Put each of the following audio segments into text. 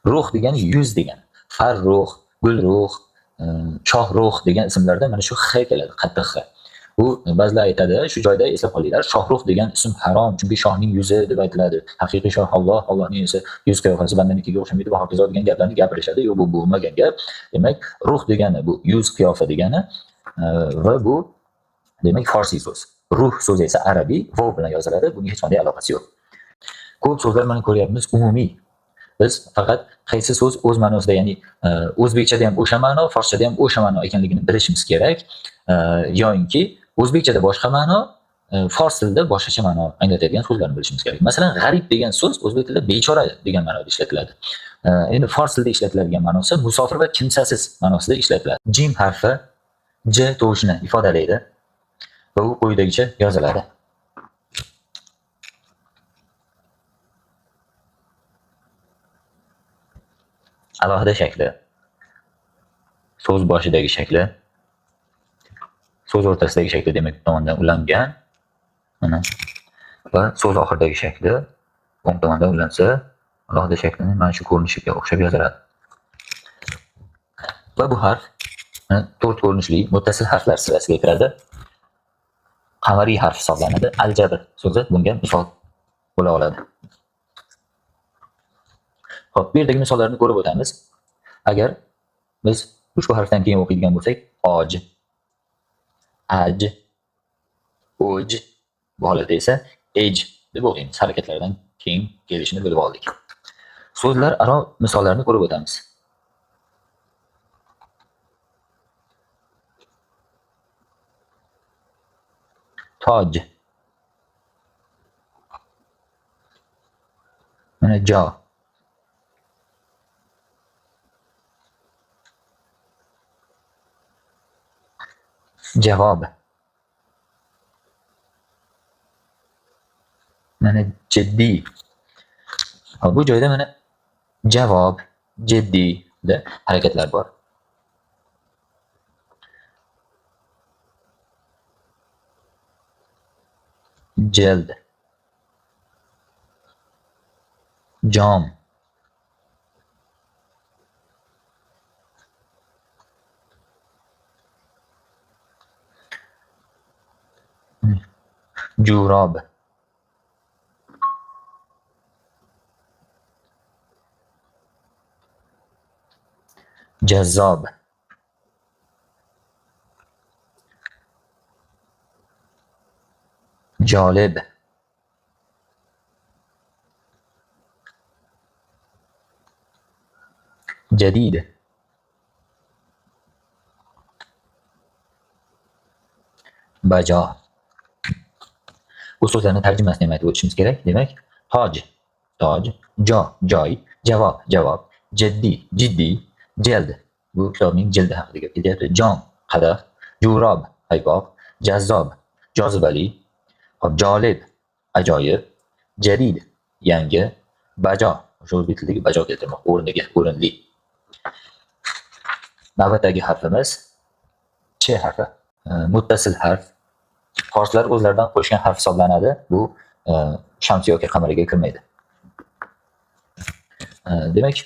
Ruh degani yuz degani. Farruh, Gulruh, Shohruh degan ismlarda mana shu x keladi, qattiq x. Bu ba'zilar aytadi, shu joyda eslab qolinglar, Shohruh degan ism harom, chunki shohning yuzi deb aytiladi. Haqiqiy shoh Alloh, Allohning esa yuz qiyofasi bandanikiga o'xshamaydi va hokazo degan gaplarni gapirishadi. Yo'q, bu bo'lmagan gap. Demak, ruh degani bu yuz qiyofa degani va bu demak farsiy so'z. Ruh so'zi esa arabiy vov bilan yoziladi. Bunga hech qanday aloqasi yo'q. Ko'p so'zlar mana ko'ryapmiz umumiy. Biz faqat qaysi so'z o'z ma'nosida, ya'ni o'zbekchada ham o'sha ma'no, forschada ham o'sha ma'no ekanligini bilishimiz kerak. Yo'inki o'zbekchada boshqa ma'no, fors tilida boshqacha ma'no anglatadigan so'zlarni bilishimiz kerak. Masalan, g'arib degan so'z o'zbek tilida bechora degan ma'noda ishlatiladi. Endi fors tilida ishlatiladigan ma'nosi musofir va kimsasiz ma'nosida ishlatiladi. Jim harfi j tovushini ifodalaydi va u quyidagicha yoziladi. Alohida shakli, so'z boshidagi shakli, so'z o'rtasidagi shakli demak tomonidan ulangan, mana va so'z oxiridagi shakli o'ng tomondan ulansa, alohida shaklini mana shu ko'rinishiga o'xshab yoziladi. Va bu harf 4 ko'rinishli muttasil harflar sirasiga kiradi. Qamariy harf hisoblanadi. Aljabr so'zi bunga misol bo'la oladi. Xo'p, bu yerdagi misollarni ko'rib o'tamiz. Agar biz ushbu harfdan keyin o'qiydigan bo'lsak, oj, aj, oj, bu holatda esa ej deb o'qiymiz. Harakatlardan keyin kelishini bilib oldik. So'zlar aro misollarni ko'rib o'tamiz. Toj, mana jo, javob, mana jiddiy. Bu joyda mana javob, jiddiy da harakatlar bor. Jild, jom, jurob, jazzob, jolib, jadid, bajo. Bu so'zlarni tarjimasini ham aytib o'tishimiz kerak. Demak, toj, toj, jo, joy, javob, javob, jiddiy, jiddiy, jild. Bu kitobning jildi haqida gap ketyapti. Jom, qadah, jurob, paypoq, jazzob, jozibali, jolib, ajoyib, jadid, yangi, bajo. O'sha o'zbek tilidagi bajo keltirmoq, o'rniga, o'rinli. Navbatdagi harfimiz ch harfi. Muttasil harf. Forslar o'zlaridan qo'shgan harf hisoblanadi. Bu shamsi yoki qamariga kirmaydi. Demak,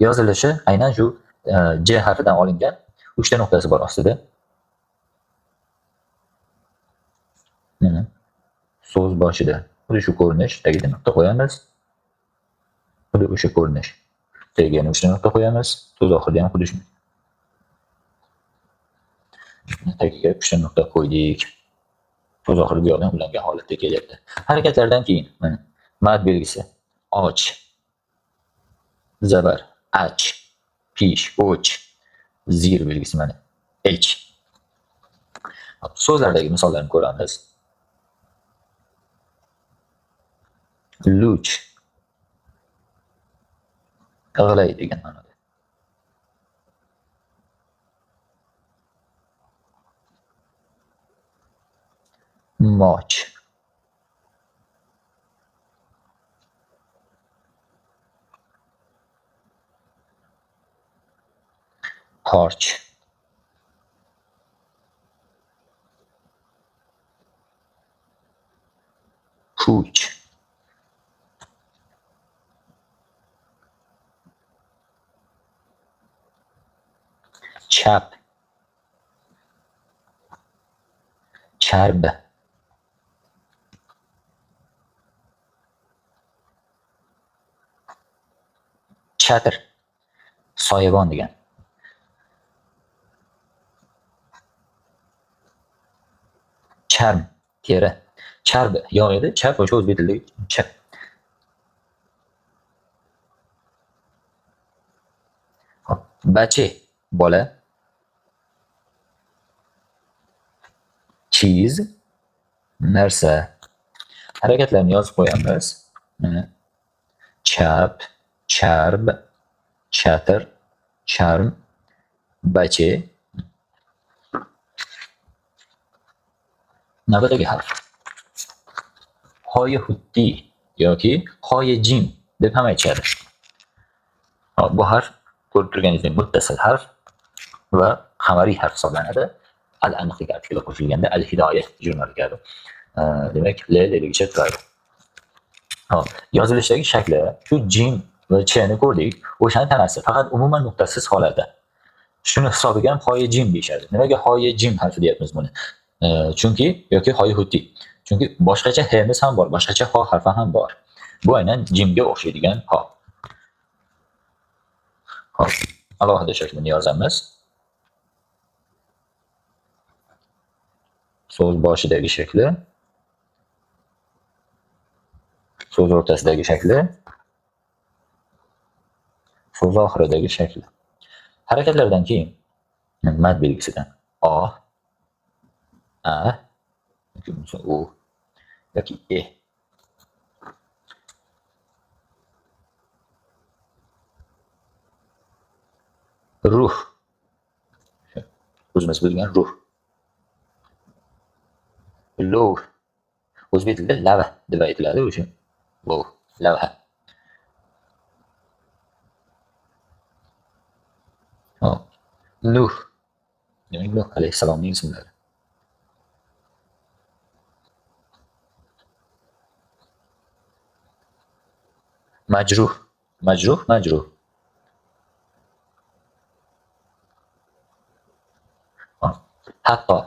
yozilishi aynan shu j harfidan olingan 3 ta nuqtasi bor ostida. Mana so'z boshida xuddi shu ko'rinish, tagiga nuqta qo'yamiz. Xuddi o'sha ko'rinish. Tagiga 3 ta nuqta qo'yamiz. So'z oxirida ham xuddi shunday. Tagiga 3 ta nuqta qo'ydik. So'z oxiri bu yoqdan ulangan holatda kelyapti. Harakatlardan keyin mana mad belgisi och, zabar ach, pish och, zir belgisi mana h. So'zlardagi misollarni ko'ramiz. Luch, g'ilay degan ma'noda. Moch, qorch, puch, chap, charb, chatir, soyabon degan. Charm, teri. Charb yog' edi, chap o'sha o'zbek tilidagi chap. Hop, bache, bola. Cheese, narsa. Harakatlarni yozib qo'yamiz. Mana chap, charb, chatir, charm, bache. Navbatdagi harf. Hoyi hutti yoki hoyi jim deb ham aytishadi. Hop, bu harf ko'rib turganingizdek muttasil harf va qamariy harf hisoblanadi. Al-aniqlik artikli qo'shilganda al-hidoya jurnali kabi. Demak, l ligicha turadi. Hop, yozilishdagi shakli shu jim va chni ko'rdik. O'shani tanasi faqat umuman nuqtasiz holatda. Shuni hisobiga ham hoyi jim deyishadi. Nimaga hoyi jim harfi deyapmiz buni? Chunki yoki hoyi hutti. Chunki boshqacha h'miz ham bor, boshqacha ho harfi ham bor. Bu aynan jimga o'xshaydigan ho. Hop, alohida shaklini yozamiz. So'z boshidagi shakli, so'z o'rtasidagi shakli, so'z oxiridagi shakli. Harakatlardan keyin mad belgisidan o, a yoki u yoki e. Ruh. O'zimiz bilgan ruh. Lov. O'zbek tilida lava deb aytiladi o'sha. Lov, lava. Hop. Nuh. Demak, Nuh alayhissalomning ismlari. Majruh. Majruh, majruh. Hatto.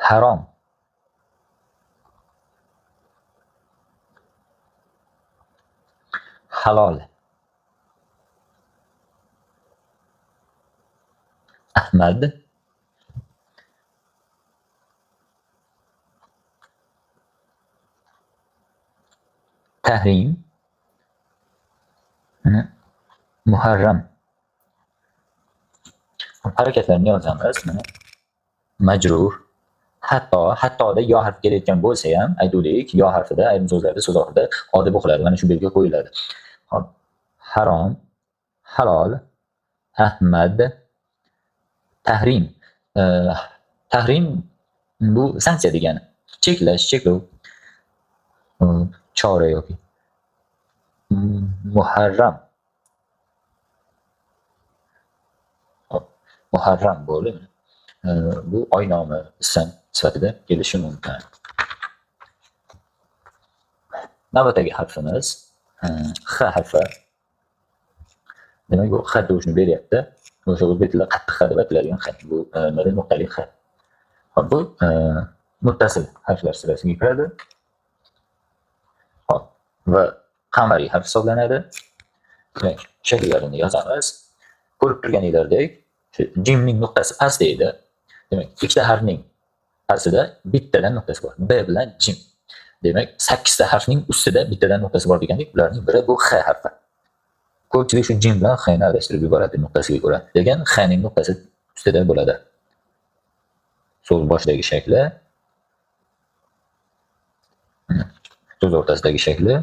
Harom. Halol. Ahmad. Tahrim. Muharram. Harakatlarni yozamiz. Majruh. Hattoda yo harfi kelayotgan bo'lsa ham aytuvdik, yo harfida ayrim so'zlarda so'z oxirida o deb o'qiladi. Mana shu belgi qo'yiladi. Hop. Harom, halol, Ahmad, tahrim. Tahrim bu sanksiya degani. Cheklash, cheklov. Chora yoki muharram. Muharram bo'ldi. Bu oy nomi ism sifatida kelishi mumkin. Navbatdagi harfimiz x harfi. Demak, bu x to'shni beryapti. O'sha o'zbek tilida qattiq x deb aytiladigan x. Bu nimada nuqtali x. Hop, bu muttasil harflar sirasiga kiradi. Hop, va qamariy harf hisoblanadi. Demak, shakllarini yozamiz. Ko'rib turganinglardek, jimning nuqtasi pastda edi. Demak, ikkita harfning aslida bittadan nuqtasi bor. B bilan jim. Demak, 8 ta harfning ustida bittadan nuqtasi bor degandik. Ularning biri bu x harfi. Ko'pchilik shu jim bilan x ni aralashtirib yuboradi nuqtasiga ko'ra. Lekin x ning nuqtasi ustida bo'ladi. So'z boshidagi shakli, so'z o'rtasidagi shakli,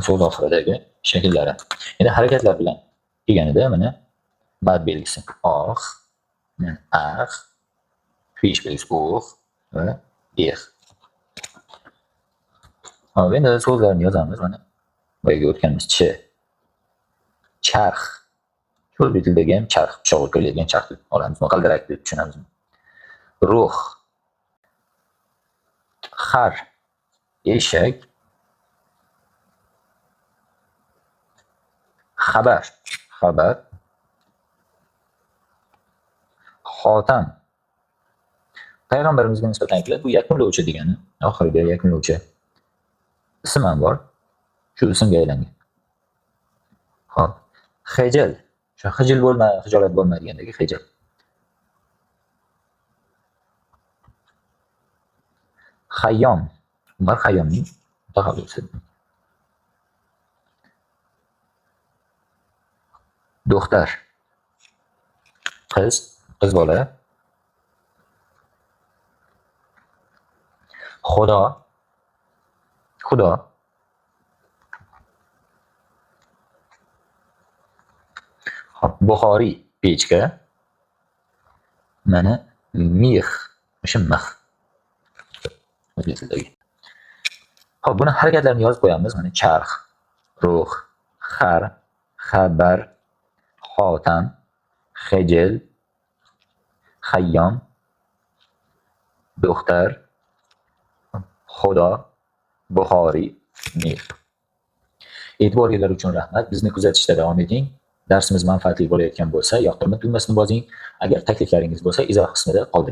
so'z oxiridagi shakllari. Endi harakatlar bilan kelganida mana mad belgisi ox, ax, fish belgisi o'x va ex. Hop, endi so'zlarni yozamiz. Mana boyaga o'tganimiz ch, charx. O'zbek tilidagi ham charx, pichoq o'tkaziladigan charx deb olamiz. Qaldirak deb tushunamiz. Ruh, xar, eshak, xabar, xabar, xotam. Payg'ambarimizga nisbatan aytiladi. Bu yakunlovchi degani, oxirgi yakunlovchi ism ham bor. Shu ismga aylangan. Xo'p. Xijil. Shu xijil bo'lma, xijolat bo'lma degandagi xijil. Xayyom. Umar Xayyomning mutaxallisi. Do'xtar. Qiz, qiz bola. Xudo. Xudo. Hop, Buxoriy, pechka. Mana mix, o'sha mix. O'zbek tilidagi. Hop, buni harakatlarini yozib qo'yamiz. Mana charx, ruh, xar, xabar, xotam, xijil, xayyom, do'xtar, xudo, Buxoriy, mix. E'tiboringlar uchun rahmat. Bizni kuzatishda davom eting. Darsimiz manfaatli bo'layotgan bo'lsa, yoqtirma tugmasini bosing. Agar takliflaringiz bo'lsa, izoh qismida qoldiring.